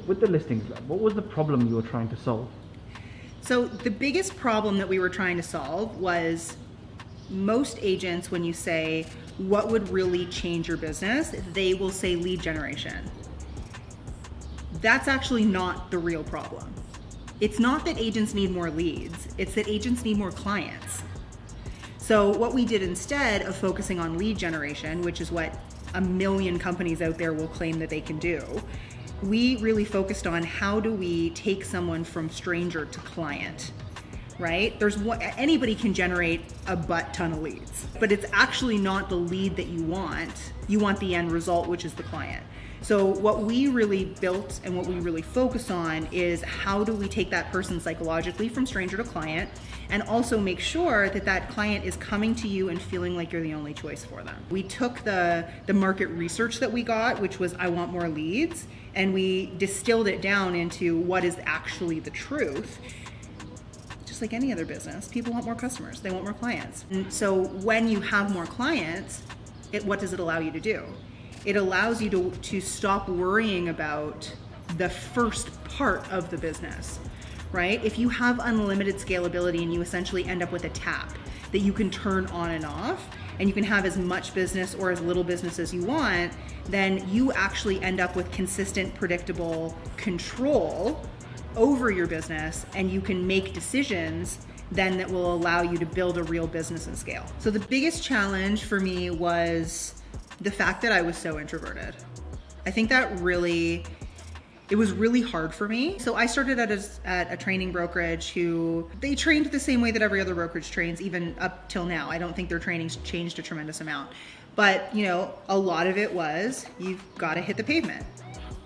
with the listings lab, what was the problem you were trying to solve? So the biggest problem that we were trying to solve was most agents, when you say, what would really change your business, they will say lead generation. That's actually not the real problem. It's not that agents need more leads, it's that agents need more clients. So what we did instead of focusing on lead generation, which is what a million companies out there will claim that they can do, we really focused on how do we take someone from stranger to client, right? Anybody can generate a butt ton of leads, but it's actually not the lead that you want. You want the end result, which is the client. So what we really built and what we really focus on is how do we take that person psychologically from stranger to client, and also make sure that that client is coming to you and feeling like you're the only choice for them. We took the market research that we got, which was I want more leads, and we distilled it down into what is actually the truth. Just like any other business, people want more customers, they want more clients. And so when you have more clients, what does it allow you to do? It allows you to stop worrying about the first part of the business, right? If you have unlimited scalability and you essentially end up with a tap that you can turn on and off, and you can have as much business or as little business as you want, then you actually end up with consistent, predictable control over your business, and you can make decisions then that will allow you to build a real business and scale. So the biggest challenge for me was the fact that I was so introverted. I think that it was really hard for me. So I started at a training brokerage they trained the same way that every other brokerage trains, even up till now. I don't think their training's changed a tremendous amount. But a lot of it was, you've got to hit the pavement.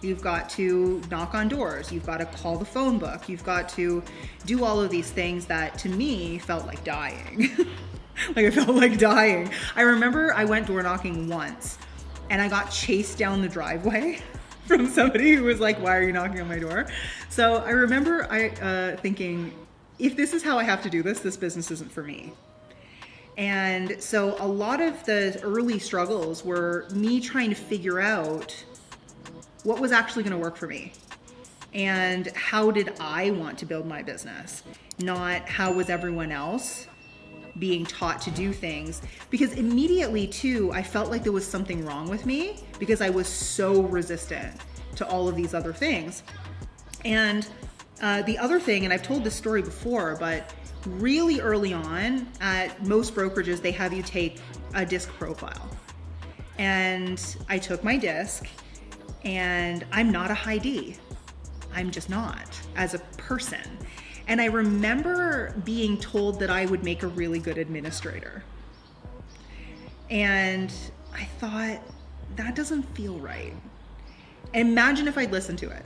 You've got to knock on doors. You've got to call the phone book. You've got to do all of these things that to me felt like dying. Like I felt like dying. I remember I went door knocking once and I got chased down the driveway from somebody who was like, why are you knocking on my door? So I remember thinking, if this is how I have to do this business isn't for me. And so a lot of the early struggles were me trying to figure out what was actually going to work for me and how did I want to build my business, not how was everyone else being taught to do things. Because immediately too, I felt like there was something wrong with me because I was so resistant to all of these other things. And the other thing, and I've told this story before, but really early on at most brokerages, they have you take a disc profile. And I took my disc, and I'm not a high D. I'm just not as a person. And I remember being told that I would make a really good administrator. And I thought, that doesn't feel right. Imagine if I'd listened to it,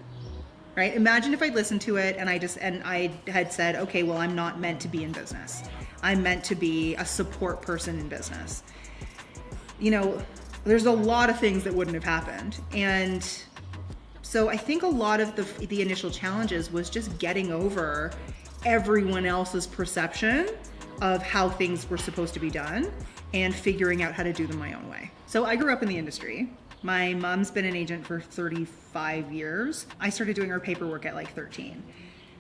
right? Imagine if I'd listened to it and I had said, okay, well, I'm not meant to be in business. I'm meant to be a support person in business. There's a lot of things that wouldn't have happened. And so I think a lot of the initial challenges was just getting over everyone else's perception of how things were supposed to be done and figuring out how to do them my own way. So I grew up in the industry. My mom's been an agent for 35 years. I started doing her paperwork at like 13.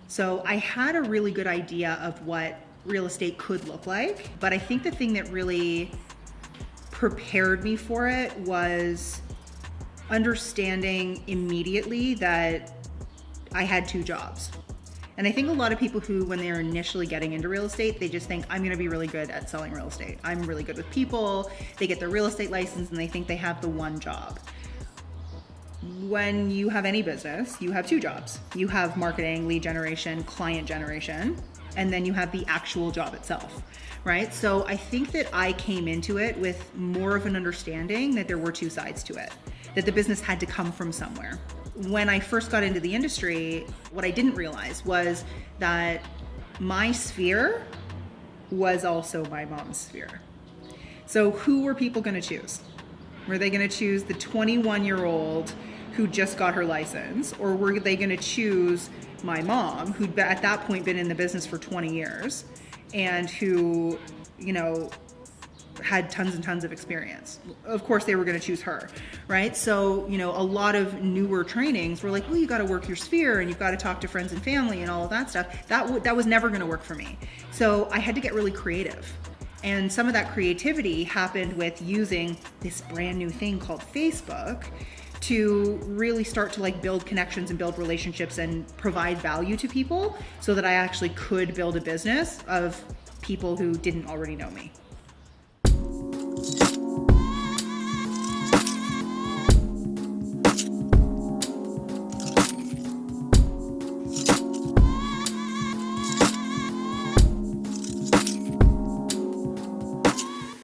So I had a really good idea of what real estate could look like. But I think the thing that really prepared me for it was understanding immediately that I had two jobs. And I think a lot of people who, when they're initially getting into real estate, they just think, I'm gonna be really good at selling real estate. I'm really good with people. They get their real estate license and they think they have the one job. When you have any business, you have two jobs. You have marketing, lead generation, client generation, and then you have the actual job itself, right? So I think that I came into it with more of an understanding that there were two sides to it, that the business had to come from somewhere. When I first got into the industry, what I didn't realize was that my sphere was also my mom's sphere. So who were people gonna choose? Were they gonna choose the 21-year-old who just got her license? Or were they gonna choose my mom, who'd at that point been in the business for 20 years and who, had tons and tons of experience. Of course, they were going to choose her, right? So, you know, a lot of newer trainings were like, well, you got to work your sphere and you've got to talk to friends and family and all of that stuff. That was never going to work for me. So I had to get really creative. And some of that creativity happened with using this brand new thing called Facebook to really start to like build connections and build relationships and provide value to people so that I actually could build a business of people who didn't already know me.